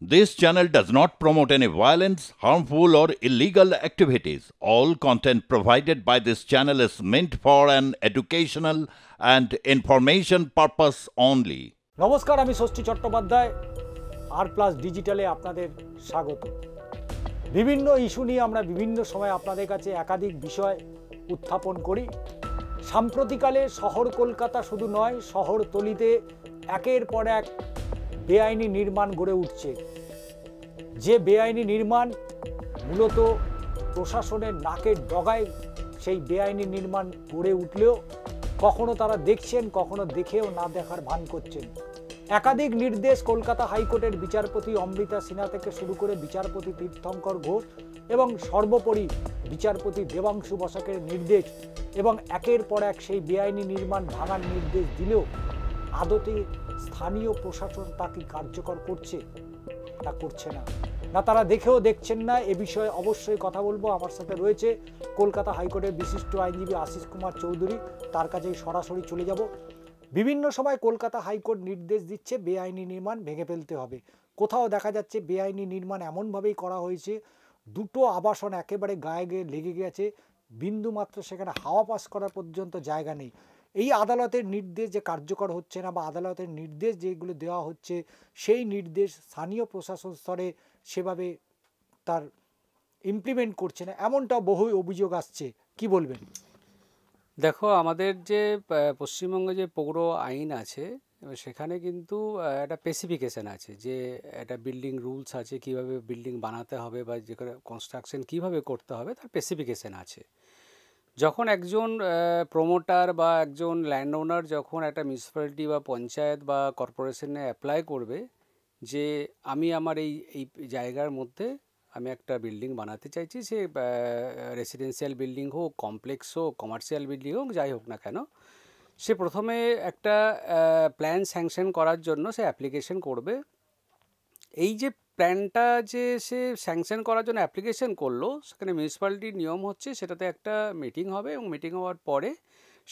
This channel does not promote any violence, harmful, or illegal activities. All content provided by this channel is meant for an educational and information purpose only. নমস্কার, আমি ষষ্ঠী চট্টোপাধ্যায়। আর plus ডিজিটালে আপনাদের স্বাগত। বিভিন্ন issue নিয়ে আমরা বিভিন্ন সময় আপনাদের কাছে একাধিক বিষয় উত্থাপন করি। সাম্প্রতিককালে শহর কলকাতা শুধু নয়, শহরতলিতে একের পর এক বেআইনি নির্মাণ গড়ে উঠছে। যে বেআইনি নির্মাণ মূলত প্রশাসনের নাকের ডগায় সেই বেআইনি নির্মাণ গড়ে উঠলেও কখনো তারা দেখছেন, কখনো দেখেও না দেখার ভান করছেন। একাধিক নির্দেশ কলকাতা হাইকোর্টের বিচারপতি অমৃতা সিনহা থেকে শুরু করে বিচারপতি তীর্থঙ্কর ঘোষ এবং সর্বোপরি বিচারপতি দেবাংশু বসাকের নির্দেশ এবং একের পর এক সেই বেআইনি নির্মাণ ভাঙার নির্দেশ দিলেও আদতে স্থানীয় প্রশাসন তা কি কার্যকর করছে? তা করছে না, না তারা দেখেও দেখছেন না। এ বিষয়ে অবশ্যই কথা বলবো। আমার সাথে রয়েছে কলকাতা হাইকোর্টের বিশিষ্ট আইনজীবী আশিস কুমার চৌধুরী, তার কাছেই সরাসরি চলে যাব। বিভিন্ন সময় কলকাতা হাইকোর্ট নির্দেশ দিচ্ছে বেআইনি নির্মাণ ভেঙে ফেলতে হবে। কোথাও দেখা যাচ্ছে বেআইনি নির্মাণ এমনভাবেই করা হয়েছে, দুটো আবাসন একেবারে গায়ে গিয়ে লেগে গেছে, বিন্দুমাত্র সেখানে হাওয়া পাস করার পর্যন্ত জায়গা নেই। এই আদালতের নির্দেশ যে কার্যকর হচ্ছে না বা আদালতের নির্দেশ যেগুলো দেওয়া হচ্ছে সেই নির্দেশ স্থানীয় প্রশাসন স্তরে সেভাবে তার ইমপ্লিমেন্ট করছে না, এমনটাও বহু অভিযোগ আসছে। কি বলবেন? দেখো, আমাদের যে পশ্চিমবঙ্গে যে পৌর আইন আছে সেখানে কিন্তু একটা স্পেসিফিকেশান আছে, যে একটা বিল্ডিং রুলস আছে, কিভাবে বিল্ডিং বানাতে হবে বা যে কনস্ট্রাকশন কিভাবে করতে হবে তার স্পেসিফিকেশান আছে। যখন একজন প্রমোটার বা একজন ল্যান্ড ওনার যখন একটা মিউনিসিপ্যালিটি বা পঞ্চায়েত বা কর্পোরেশনে অ্যাপ্লাই করবে যে আমি আমার এই এই জায়গার মধ্যে আমি একটা বিল্ডিং বানাতে চাইছি, সে রেসিডেন্সিয়াল বিল্ডিং হোক, কমপ্লেক্স হোক, কমার্শিয়াল বিল্ডিং হোক, যাই হোক না কেন, সে প্রথমে একটা প্ল্যান স্যাংশন করার জন্য সে অ্যাপ্লিকেশন করবে। এই যে প্ল্যানটা যে সে স্যাংশন করার জন্য অ্যাপ্লিকেশন করলো, সেখানে মিউনিসিপ্যালিটির নিয়ম হচ্ছে সেটাতে একটা মিটিং হবে এবং মিটিং হওয়ার পরে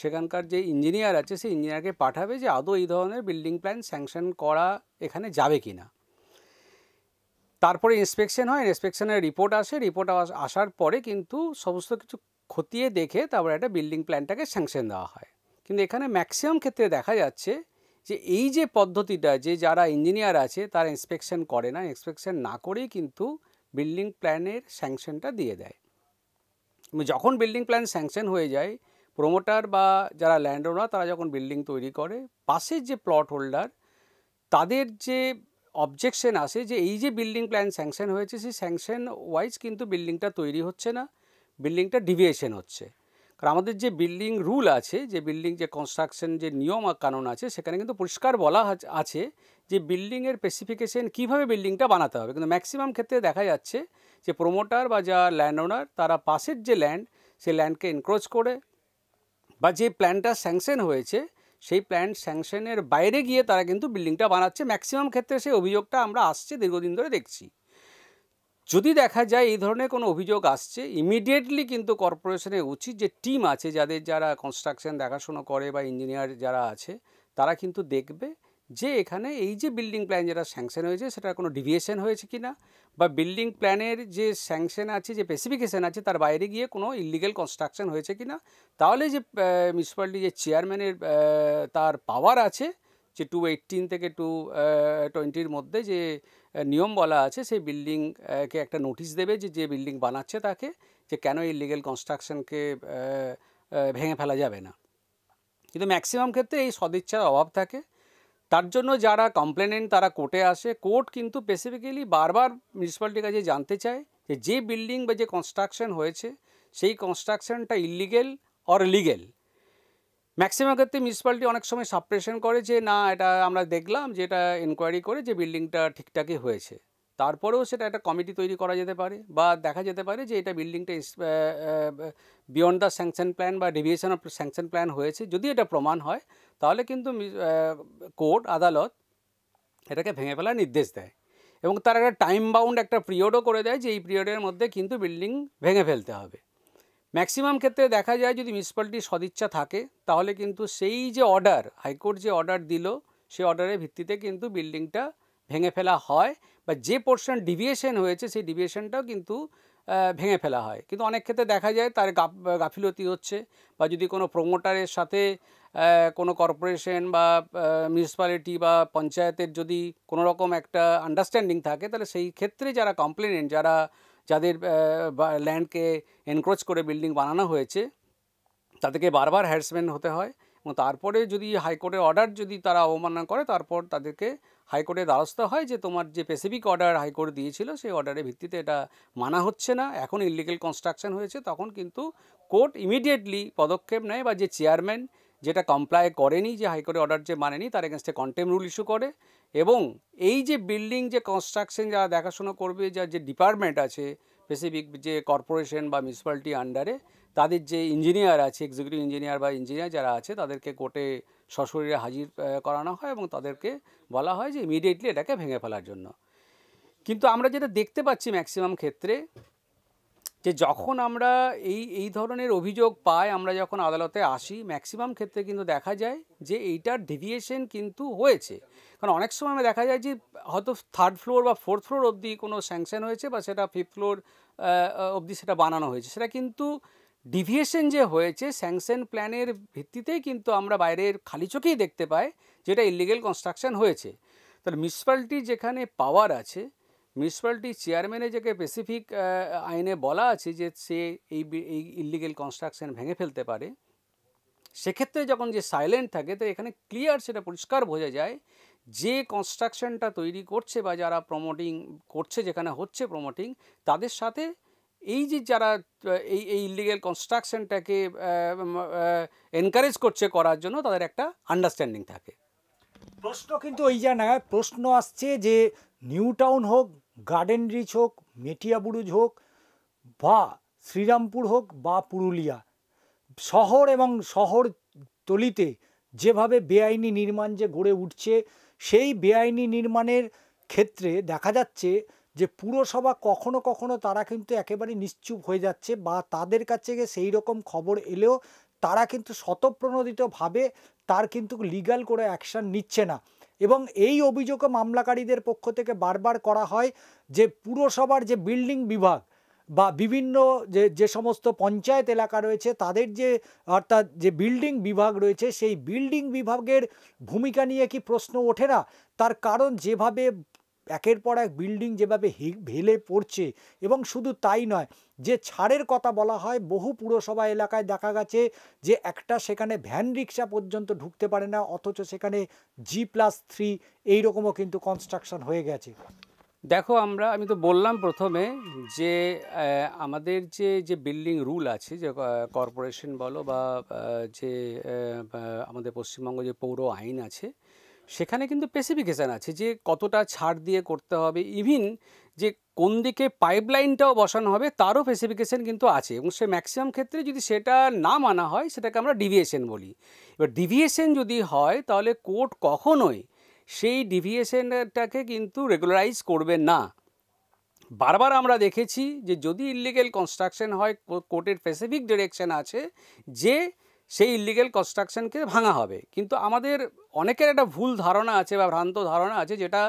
সেখানকার যে ইঞ্জিনিয়ার আছে সেই ইঞ্জিনিয়ারকে পাঠাবে যে আদৌ এই ধরনের বিল্ডিং প্ল্যান স্যাংশন করা এখানে যাবে কি না। তারপরে ইন্সপেকশন হয়, ইন্সপেকশনের রিপোর্ট আসে, রিপোর্ট আসার পরে কিন্তু সমস্ত কিছু খতিয়ে দেখে তারপরে একটা বিল্ডিং প্ল্যানটাকে স্যাংশন দেওয়া হয়। কিন্তু এখানে ম্যাক্সিমাম ক্ষেত্রে দেখা যাচ্ছে যে এই যে পদ্ধতিটা, যে যারা ইঞ্জিনিয়ার আছে তারা ইন্সপেকশন করে না, ইন্সপেকশন না করেই কিন্তু বিল্ডিং প্ল্যানের স্যাংশনটা দিয়ে দেয়। যখন বিল্ডিং প্ল্যান স্যাংশন হয়ে যায়, প্রমোটার বা যারা ল্যান্ড ওনার তারা যখন বিল্ডিং তৈরি করে, পাশের যে প্লট হোল্ডার তাদের যে অবজেকশন আসে যে এই যে বিল্ডিং প্ল্যান স্যাংশন হয়েছে সেই স্যাংশন ওয়াইজ কিন্তু বিল্ডিংটা তৈরি হচ্ছে না, বিল্ডিংটা ডিভিয়েশন হচ্ছে। কারণ আমাদের যে বিল্ডিং রুল আছে, যে বিল্ডিং যে কনস্ট্রাকশন যে নিয়ম কানুন আছে, সেখানে কিন্তু পরিষ্কার বলা আছে যে বিল্ডিংয়ের স্পেসিফিকেশন কীভাবে বিল্ডিংটা বানাতে হবে। কিন্তু ম্যাক্সিমাম ক্ষেত্রে দেখা যাচ্ছে যে প্রমোটার বা যা ল্যান্ড ওনার তারা পাশের যে ল্যান্ড সেই ল্যান্ডকে এনক্রোচ করে বা যে প্ল্যানটা স্যাংশন হয়েছে সেই প্ল্যান স্যাংশনের বাইরে গিয়ে তারা কিন্তু বিল্ডিংটা বানাচ্ছে। ম্যাক্সিমাম ক্ষেত্রে সেই অভিযোগটা আমরা আসছে দীর্ঘদিন ধরে দেখছি। যদি দেখা যায় এই ধরনের কোনো অভিযোগ আসছে, ইমিডিয়েটলি কিন্তু কর্পোরেশনের উচিত যে টিম আছে যারা কনস্ট্রাকশন দেখাশোনা করে বা ইঞ্জিনিয়ার যারা আছে তারা কিন্তু দেখবে যে এখানে এই যে বিল্ডিং প্ল্যান যেটা স্যাংশন হয়েছে সেটার কোনো ডিভিয়েশন হয়েছে কি না, বা বিল্ডিং প্ল্যানের যে স্যাংশন আছে, যে স্পেসিফিকেশান আছে তার বাইরে গিয়ে কোনো ইলিগাল কনস্ট্রাকশন হয়েছে কি না। তাহলে যে মিউনিসিপ্যালিটি যে চেয়ারম্যানের তার পাওয়ার আছে যে 218 থেকে 220 মধ্যে যে নিয়ম বলা আছে, সেই বিল্ডিংকে একটা নোটিশ দেবে যে বিল্ডিং বানাচ্ছে তাকে, যে কেন ইলিগাল কনস্ট্রাকশনকে ভেঙে ফেলা যাবে না। কিন্তু ম্যাক্সিমাম ক্ষেত্রে এই সদিচ্ছার অভাব থাকে। তার জন্য যারা কমপ্লেনেন্ট তারা কোর্টে আসে, কোর্ট কিন্তু স্পেসিফিক্যালি বারবার মিউনিসিপ্যালিটির কাছে জানতে চায় যে বিল্ডিং বা যে কনস্ট্রাকশন হয়েছে সেই কনস্ট্রাকশনটা ইলিগেল অর লিগেল। ম্যাক্সিমাম ক্ষেত্রে মিউনিসিপ্যালিটি অনেক সময় সাপ্রেশন করে যে না, এটা আমরা দেখলাম যে এটা এনকোয়ারি করে যে বিল্ডিংটা ঠিকঠাকই হয়েছে। তারপরেও সেটা একটা কমিটি তৈরি করা যেতে পারে বা দেখা যেতে পারে যে এটা বিল্ডিংটা বিয়ন্ড দ্য স্যাংশন প্ল্যান বা ডেভিয়েশন অফ স্যাংশন প্ল্যান হয়েছে। যদি এটা প্রমাণ হয় তাহলে কিন্তু কোর্ট আদালত এটাকে ভেঙে ফেলার নির্দেশ দেয় এবং তার একটা টাইম বাউন্ড একটা পিরিয়ডও করে দেয় যে এই পিরিয়ডের মধ্যে কিন্তু বিল্ডিং ভেঙে ফেলতে হবে। ম্যাক্সিমাম ক্ষেত্রে দেখা যায় যদি মিউনিসিপ্যালিটির সদিচ্ছা থাকে তাহলে কিন্তু সেই যে অর্ডার, হাইকোর্ট যে অর্ডার দিল সেই অর্ডারের ভিত্তিতে কিন্তু বিল্ডিংটা ভেঙে ফেলা হয় বা যে পোর্শন ডিভিয়েশন হয়েছে সেই ডিভিয়েশনটাও কিন্তু ভেঙে ফেলা হয়। কিন্তু অনেক ক্ষেত্রে দেখা যায় তার গাফিলতি হচ্ছে, বা যদি কোনো প্রোমোটারের সাথে কোনো কর্পোরেশন বা মিউনিসিপ্যালিটি বা পঞ্চায়েতের যদি কোনো রকম একটা আন্ডারস্ট্যান্ডিং থাকে, তাহলে সেই ক্ষেত্রে যারা কমপ্লেনেন্ট, যাদের ল্যান্ডকে এনক্রোচ করে বিল্ডিং বানানো হয়েছে, তাদেরকে বারবার হ্যারাসমেন্ট হতে হয়। এবং তারপরে যদি হাইকোর্টের অর্ডার যদি তারা অবমাননা করে, তারপর তাদেরকে হাইকোর্টের দ্বারস্থ হয় যে তোমার যে স্পেসিফিক অর্ডার হাইকোর্ট দিয়েছিল সেই অর্ডারের ভিত্তিতে এটা মানা হচ্ছে না, এখন ইলিগেল কনস্ট্রাকশন হয়েছে। তখন কিন্তু কোর্ট ইমিডিয়েটলি পদক্ষেপ নেয়, বা যে চেয়ারম্যান যেটা কমপ্লাই করেনি, যে হাইকোর্টের অর্ডার যে মানেনি, তার এগেনস্টে কন্টেম্প রুল ইস্যু করে। এবং এই যে বিল্ডিং যে কনস্ট্রাকশন যারা দেখাশোনা করবে, যার যে ডিপার্টমেন্ট আছে স্পেসিফিক, যে কর্পোরেশন বা মিউনিসিপ্যালিটি আন্ডারে, তাদের যে ইঞ্জিনিয়ার আছে, এক্সিকিউটিভ ইঞ্জিনিয়ার বা ইঞ্জিনিয়ার যারা আছে, তাদেরকে কোর্টে সশরীরে হাজির করানো হয় এবং তাদেরকে বলা হয় যে ইমিডিয়েটলি এটাকে ভেঙে ফেলার জন্য। কিন্তু আমরা যেটা দেখতে পাচ্ছি ম্যাক্সিমাম ক্ষেত্রে, যে যখন আমরা এই ধরনের অভিযোগ পাই, আমরা যখন আদালতে আসি, ম্যাক্সিমাম ক্ষেত্রে কিন্তু দেখা যায় যে এইটার ডেভিয়েশন কিন্তু হয়েছে। কারণ অনেক সময় দেখা যায় যে হয়তো 3rd ফ্লোর বা 4th ফ্লোর অবধি কোনো স্যাংশন হয়েছে, বা সেটা 5th ফ্লোর অবধি সেটা বানানো হয়েছে, সেটা কিন্তু ডিভিয়েশন যে হয়েছে স্যাংশন প্ল্যানের ভিত্তিতেই কিন্তু আমরা বাইরের খালি চোখেই দেখতে পাই যেটা ইলিগেল কনস্ট্রাকশন হয়েছে। তাহলে মিউনিসিপ্যালিটি যেখানে পাওয়ার আছে, মিউনিসিপ্যালিটি চেয়ারম্যানের যে স্পেসিফিক আইনে বলা আছে যে সে এই ইলিগেল কনস্ট্রাকশন ভেঙে ফেলতে পারে, সেক্ষেত্রে যখন যে সাইলেন্ট থাকে, তো এখানে ক্লিয়ার সেটা পরিষ্কার বোঝা যায় যে কনস্ট্রাকশনটা তৈরি করছে বা যারা প্রমোটিং করছে, যেখানে হচ্ছে প্রমোটিং, তাদের সাথে এই যে যারা এই ইলিগেল কনস্ট্রাকশনটাকে এনকারেজ করছে করার জন্য, তাদের একটা আন্ডারস্ট্যান্ডিং থাকে। প্রশ্ন কিন্তু এই জায়গায় প্রশ্ন আসছে যে নিউ টাউন হোক, গার্ডেন রিচ হোক, মেটিয়াবুরুজ হোক, বা শ্রীরামপুর হোক, বা পুরুলিয়া শহর এবং শহরতলিতে যেভাবে বেআইনি নির্মাণ যে গড়ে উঠছে, সেই বেআইনি নির্মাণের ক্ষেত্রে দেখা যাচ্ছে যে পুরসভা কখনো কখনো তারা কিন্তু একেবারে নিশ্চুপ হয়ে যাচ্ছে, বা তাদের কাছে সেই রকম খবর এলেও তারা কিন্তু স্বতঃপ্রণোদিতভাবে তার কিন্তু লিগ্যাল করে অ্যাকশান নিচ্ছে না। এবং এই অভিযোগও মামলাকারীদের পক্ষ থেকে বারবার করা হয় যে পুরসভার যে বিল্ডিং বিভাগ বা বিভিন্ন যে সমস্ত পঞ্চায়েত এলাকা রয়েছে, তাদের যে অর্থাৎ যে বিল্ডিং বিভাগ রয়েছে, সেই বিল্ডিং বিভাগের ভূমিকা নিয়ে কি প্রশ্ন ওঠে না? তার কারণ যেভাবে একের পর এক বিল্ডিং যেভাবে ভেলে পড়ছে, এবং শুধু তাই নয়, যে ছাড়ের কথা বলা হয়, বহু পুরসভা এলাকায় দেখা গেছে যে একটা সেখানে ভ্যান রিক্সা পর্যন্ত ঢুকতে পারে না, অথচ সেখানে G+3 এইরকমও কিন্তু কনস্ট্রাকশন হয়ে গেছে। দেখো, আমি তো বললাম প্রথমে যে আমাদের যে বিল্ডিং রুল আছে, যে কর্পোরেশন বলো বা যে আমাদের পশ্চিমবঙ্গ যে পৌর আইন আছে, সেখানে কিন্তু স্পেসিফিকেশান আছে যে কতটা ছাড় দিয়ে করতে হবে, ইভিন যে কোন দিকে পাইপলাইনটাও বসানো হবে তারও স্পেসিফিকেশান কিন্তু আছে। এবং সে ম্যাক্সিমাম ক্ষেত্রে যদি সেটা না মানা হয়, সেটাকে আমরা ডিভিয়েশন বলি। এবার ডিভিয়েশন যদি হয়, তাহলে কোর্ট কখনোই সেই ডিভিয়েশনটাকে কিন্তু রেগুলারাইজ করবে না। বারবার আমরা দেখেছি যে যদি ইলিগেল কনস্ট্রাকশন হয়, কোর্টের স্পেসিফিক ডিরেকশন আছে যে সেই ইলিগেল কনস্ট্রাকশনকে ভাঙা হবে। কিন্তু আমাদের অনেকের একটা ভুল ধারণা আছে বা ভ্রান্ত ধারণা আছে, যেটা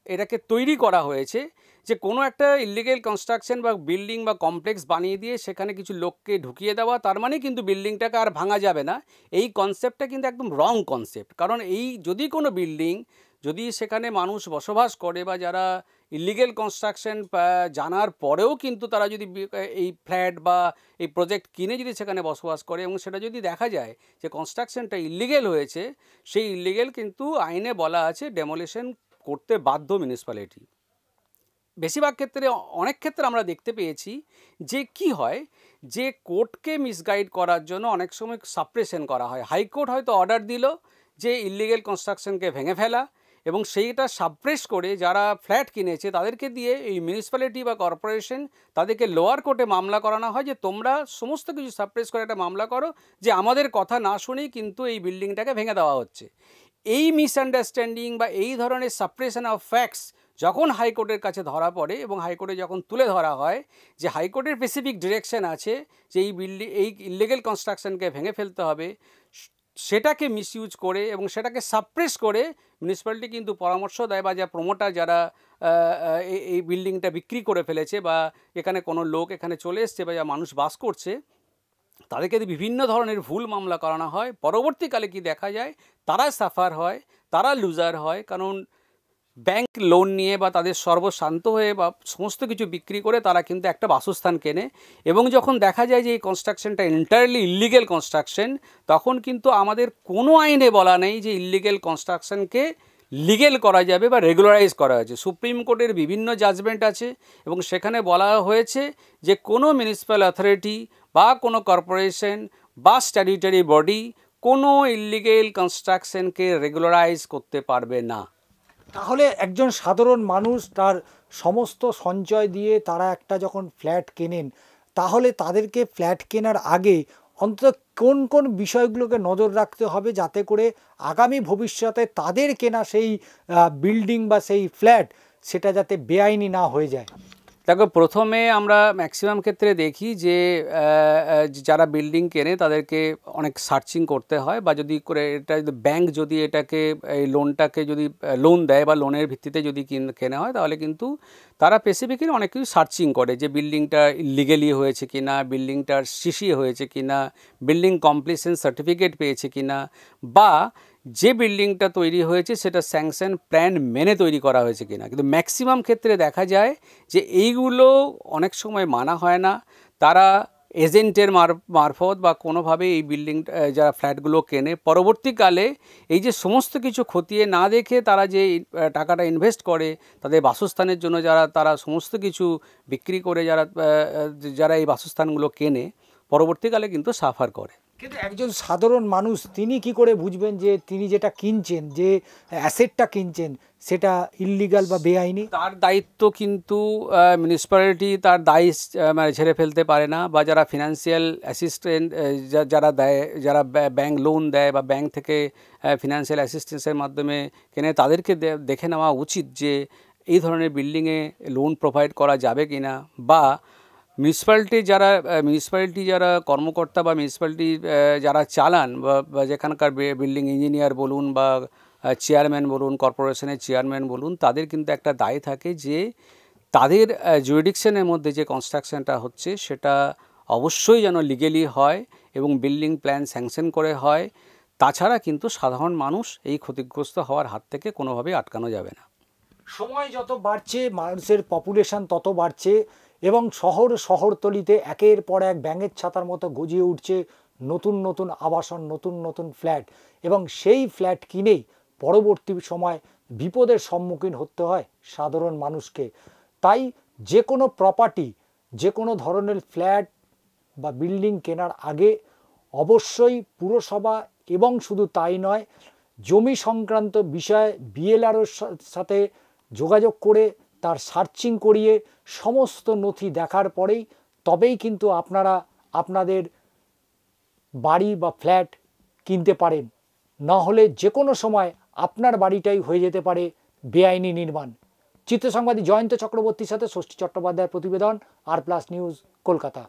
এটাকে তৈরি করা হয়েছে যে কোনো একটা ইলিগেল কনস্ট্রাকশন বা বিল্ডিং বা কমপ্লেক্স বানিয়ে দিয়ে সেখানে কিছু লোককে ঢুকিয়ে দেওয়া, তার মানে কিন্তু বিল্ডিংটাকে আর ভাঙা যাবে না। এই কনসেপ্টটা কিন্তু একদম রং কনসেপ্ট। কারণ যদি কোনো বিল্ডিং যদি সেখানে মানুষ বসবাস করে, বা যারা ইলিগেল কনস্ট্রাকশন জানার পরেও কিন্তু তারা যদি এই ফ্ল্যাট বা এই প্রজেক্ট কিনে যদি সেখানে বসবাস করে, এবং সেটা যদি দেখা যায় যে কনস্ট্রাকশনটা ইলিগেল হয়েছে, সেই ইলিগেল কিন্তু আইনে বলা আছে ডেমোলিশন করতে বাধ্য মিউনিসিপ্যালিটি। বেশিরভাগ ক্ষেত্রে, অনেক ক্ষেত্রে আমরা দেখতে পেয়েছি যে কি হয়, যে কোর্টকে মিসগাইড করার জন্য অনেক সময় সাপ্রেশন করা হয়। হাইকোর্ট হয়তো অর্ডার দিল যে ইলিগেল কনস্ট্রাকশনকে ভেঙে ফেলা, এবং সেইটা সাপ্রেস করে যারা ফ্ল্যাট কিনেছে তাদেরকে দিয়ে এই মিউনিসিপ্যালিটি বা কর্পোরেশন তাদেরকে লোয়ার কোর্টে মামলা করানো হয় যে তোমরা সমস্ত কিছু সাপ্রেস করে একটা মামলা করো যে আমাদের কথা না শুনেই কিন্তু এই বিল্ডিংটাকে ভেঙে দেওয়া হচ্ছে। এই মিসআন্ডারস্ট্যান্ডিং বা এই ধরনের সাপ্রেশন অফ ফ্যাক্টস যখন হাইকোর্টের কাছে ধরা পড়ে, এবং হাইকোর্টে যখন তুলে ধরা হয় যে হাইকোর্টের স্পেসিফিক ডিরেকশন আছে যে এই ইলিগেল কনস্ট্রাকশনকে ভেঙে ফেলতে হবে, সেটাকে মিসইউজ করে এবং সেটাকে সাপ্রেস করে মিউনিসিপ্যালিটি কিন্তু পরামর্শ দেয় বা যা প্রমোটার যারা এই বিল্ডিংটা বিক্রি করে ফেলেছে বা এখানে কোনো লোক এখানে চলে এসছে বা যা মানুষ বাস করছে, তাদেরকে যদি বিভিন্ন ধরনের ভুল মামলা করানো হয়, পরবর্তীকালে কি দেখা যায় তারা সাফার হয়, তারা লুজার হয়। কারণ ব্যাংক লোন নিয়ে বা তাদের সর্বশান্ত হয়ে বা সমস্ত কিছু বিক্রি করে তারা কিন্তু একটা বাসস্থান কেনে, এবং যখন দেখা যায় যে এই কনস্ট্রাকশনটা এন্টায়ারলি ইল্লিগেল কনস্ট্রাকশন, তখন কিন্তু আমাদের কোনো আইনে বলা নেই যে ইল্লিগেল কনস্ট্রাকশনকে লিগেল করা যাবে বা রেগুলারাইজ করা হয়েছে। সুপ্রিম কোর্টের বিভিন্ন জাজমেন্ট আছে এবং সেখানে বলা হয়েছে যে কোনো মিউনিসিপ্যাল অথরিটি বা কোনো কর্পোরেশন বা স্ট্যাটিউটরি বডি কোনো ইল্লিগেল কনস্ট্রাকশনকে রেগুলারাইজ করতে পারবে না। তাহলে একজন সাধারণ মানুষ তার সমস্ত সঞ্চয় দিয়ে তারা একটা যখন ফ্ল্যাট কেনেন, তাহলে তাদেরকে ফ্ল্যাট কেনার আগে অন্তত কোন কোন বিষয়গুলোকে নজর রাখতে হবে যাতে করে আগামী ভবিষ্যতে তাদের কেনা সেই বিল্ডিং বা সেই ফ্ল্যাট সেটা যাতে বেআইনি না হয়ে যায়? দেখো, প্রথমে আমরা ম্যাক্সিমাম ক্ষেত্রে দেখি যে যারা বিল্ডিং কেনে তাদেরকে অনেক সার্চিং করতে হয়, বা যদি করে এটা ব্যাংক যদি এটাকে এই লোনটাকে যদি লোন দেয় বা লোনের ভিত্তিতে যদি কেনা হয়, তাহলে কিন্তু তারা স্পেসিফিক্যালি অনেক কিছু সার্চিং করে যে বিল্ডিংটা ইলিগেলি হয়েছে কিনা, বিল্ডিংটার সিসি হয়েছে কিনা, বিল্ডিং কমপ্লিশন সার্টিফিকেট পেয়েছে কিনা, বা যে বিল্ডিংটা তৈরি হয়েছে সেটা স্যাংশন প্ল্যান মেনে তৈরি করা হয়েছে কিনা। কিন্তু ম্যাক্সিমাম ক্ষেত্রে দেখা যায় যে এইগুলো অনেক সময় মানা হয় না। তারা এজেন্টের মারফত বা কোনোভাবে এই বিল্ডিং যারা ফ্ল্যাটগুলো কেনে, পরবর্তীকালে এই যে সমস্ত কিছু খতিয়ে না দেখে তারা যে টাকাটা ইনভেস্ট করে তাদের বাসস্থানের জন্য, তারা সমস্ত কিছু বিক্রি করে যারা এই বাসস্থানগুলো কেনে, পরবর্তীকালে কিন্তু সাফার করে। কিন্তু একজন সাধারণ মানুষ তিনি কি করে বুঝবেন যে তিনি যেটা কিনছেন, যে অ্যাসেটটা কিনছেন সেটা ইল্লিগাল বা বেআইনি? তার দায়িত্ব কিন্তু মিউনিসিপ্যালিটি তার দায় মানে ঝেড়ে ফেলতে পারে না, বা যারা ফিনান্সিয়াল অ্যাসিস্ট্যান্ট যারা দেয়, যারা ব্যাংক লোন দেয় বা ব্যাংক থেকে ফিনান্সিয়াল অ্যাসিস্ট্যান্সের মাধ্যমে কেনে, তাদেরকে দেখে নেওয়া উচিত যে এই ধরনের বিল্ডিংয়ে লোন প্রোভাইড করা যাবে কিনা, বা মিউনিসিপ্যালিটি যারা কর্মকর্তা বা মিউনিসিপ্যালিটি যারা চালান বা যেখানকার বিল্ডিং ইঞ্জিনিয়ার বলুন বা চেয়ারম্যান বলুন, কর্পোরেশনের চেয়ারম্যান বলুন, তাদের কিন্তু একটা দায় থাকে যে তাদের জুরিডিকশনের মধ্যে যে কনস্ট্রাকশনটা হচ্ছে সেটা অবশ্যই যেন লিগেলি হয় এবং বিল্ডিং প্ল্যান স্যাংশন করে হয়। তাছাড়া কিন্তু সাধারণ মানুষ এই ক্ষতিগ্রস্ত হওয়ার হাত থেকে কোনোভাবেই আটকানো যাবে না। সময় যত বাড়ছে মানুষের পপুলেশন তত বাড়ছে এবং শহরতলিতে একের পর এক ব্যাঙের ছাতার মতো গজিয়ে উঠছে নতুন নতুন আবাসন, নতুন নতুন ফ্ল্যাট, এবং সেই ফ্ল্যাট কিনেই পরবর্তী সময় বিপদের সম্মুখীন হতে হয় সাধারণ মানুষকে। তাই যে কোনো প্রপার্টি, যে কোনো ধরনের ফ্ল্যাট বা বিল্ডিং কেনার আগে অবশ্যই পুরসভা এবং শুধু তাই নয়, জমি সংক্রান্ত বিষয়ে বিএলআরওর সাথে যোগাযোগ করে তার সার্চিং করিয়ে সমস্ত নথি দেখার পরেই তবেই কিন্তু আপনারা আপনাদের বাড়ি বা ফ্ল্যাট কিনতে পারেন। না হলে যে কোনো সময় আপনার বাড়িটাই হয়ে যেতে পারে বেআইনি নির্মাণ। চিত্র সাংবাদিক জয়ন্ত চক্রবর্তীর সাথে ষষ্ঠী চট্টোপাধ্যায়ের প্রতিবেদন, আর প্লাস নিউজ, কলকাতা।